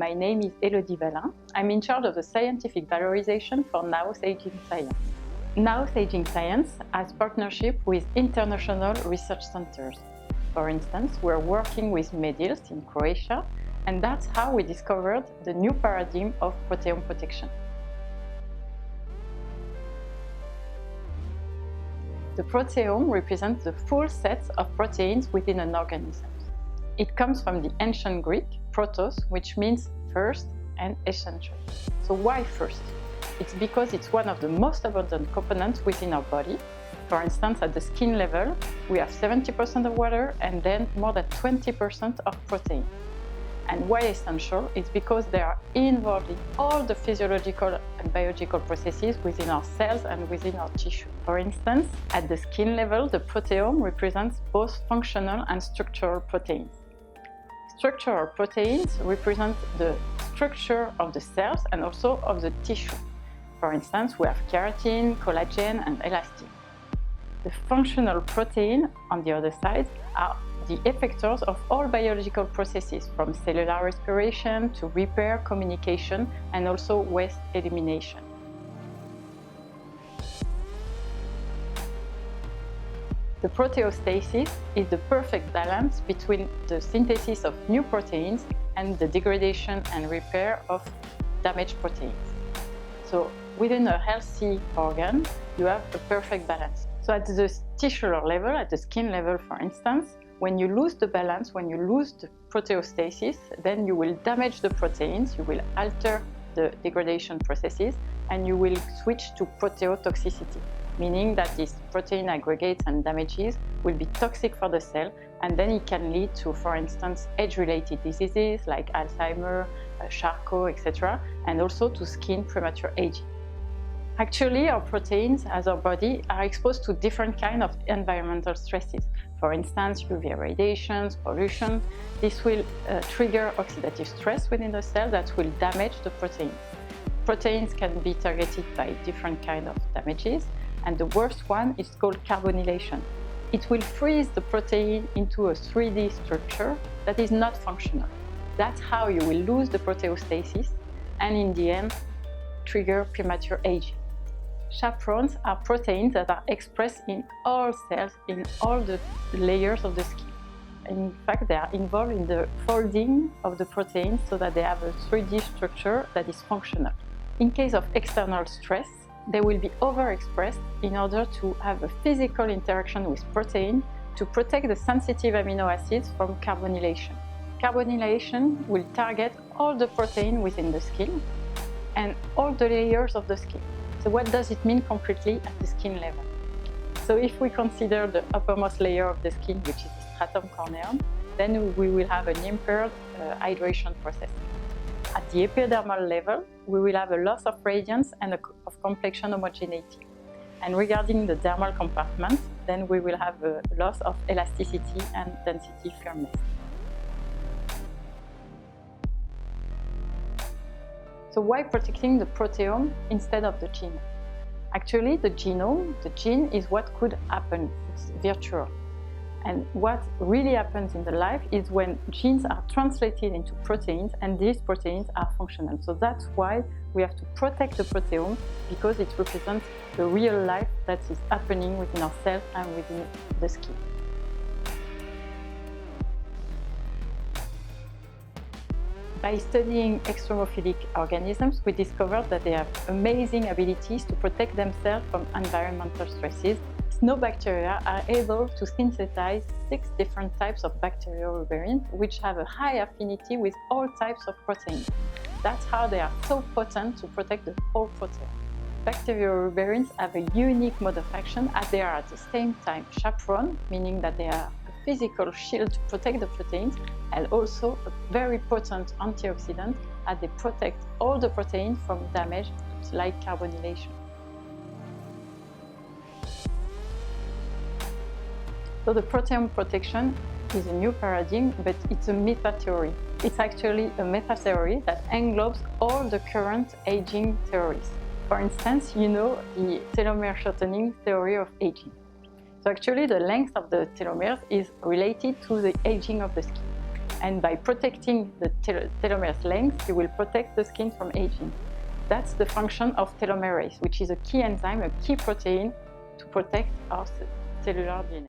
My name is Elodie Valin. I'm in charge of the scientific valorization for NAOS Aging Science. NAOS Aging Science has partnership with international research centers. For instance, we're working with Medils in Croatia, and that's how we discovered the new paradigm of proteome protection. The proteome represents the full set of proteins within an organism. It comes from the ancient Greek, protos, which means first and essential. So why first? It's because it's one of the most abundant components within our body. For instance, at the skin level, we have 70% of water and then more than 20% of protein. And why essential? It's because they are involved in all the physiological and biological processes within our cells and within our tissue. For instance, at the skin level, the proteome represents both functional and structural proteins. Structural proteins represent the structure of the cells and also of the tissue. For instance, we have keratin, collagen, and elastin. The functional protein, on the other side, are the effectors of all biological processes, from cellular respiration to repair, communication, and also waste elimination. The proteostasis is the perfect balance between the synthesis of new proteins and the degradation and repair of damaged proteins. So within a healthy organ, you have a perfect balance. So at the tisular level, at the skin level, for instance, when you lose the balance, when you lose the proteostasis, then you will damage the proteins, you will alter the degradation processes, and you will switch to proteotoxicity, meaning that these protein aggregates and damages will be toxic for the cell, and then it can lead to, for instance, age-related diseases like Alzheimer's, Charcot, etc., and also to skin premature aging. Actually, our proteins, as our body, are exposed to different kinds of environmental stresses. For instance, UV radiations, pollution. This will trigger oxidative stress within the cell that will damage the proteins. Proteins can be targeted by different kinds of damages, and the worst one is called carbonylation. It will freeze the protein into a 3D structure that is not functional. That's how you will lose the proteostasis and in the end trigger premature aging. Chaperones are proteins that are expressed in all cells, in all the layers of the skin. In fact, they are involved in the folding of the proteins so that they have a 3D structure that is functional. In case of external stress, they will be overexpressed in order to have a physical interaction with protein to protect the sensitive amino acids from carbonylation. Carbonylation will target all the protein within the skin and all the layers of the skin. So what does it mean concretely at the skin level? So if we consider the uppermost layer of the skin, which is the stratum corneum, then we will have an impaired hydration process. At the epidermal level, we will have a loss of radiance and of complexion homogeneity. And regarding the dermal compartment, then we will have a loss of elasticity and density firmness. So why protecting the proteome instead of the genome? Actually, the genome, the gene, is what could happen. It's virtual. And what really happens in the life is when genes are translated into proteins and these proteins are functional. So that's why we have to protect the proteome, because it represents the real life that is happening within our cells and within the skin. By studying extremophilic organisms, we discovered that they have amazing abilities to protect themselves from environmental stresses. Snow bacteria are able to synthesize 6 different types of bacterioruberins, which have a high affinity with all types of proteins. That's how they are so potent to protect the whole proteome. Bacterioruberins have a unique mode of action as they are at the same time chaperone, meaning that they are a physical shield to protect the proteins, and also a very potent antioxidant as they protect all the proteins from damage like carbonylation. So the proteome protection is a new paradigm, but it's a meta-theory. It's actually a meta-theory that englobes all the current aging theories. For instance, you know the telomere shortening theory of aging. So actually the length of the telomeres is related to the aging of the skin. And by protecting the telomere's length, you will protect the skin from aging. That's the function of telomerase, which is a key enzyme, a key protein to protect our cellular DNA.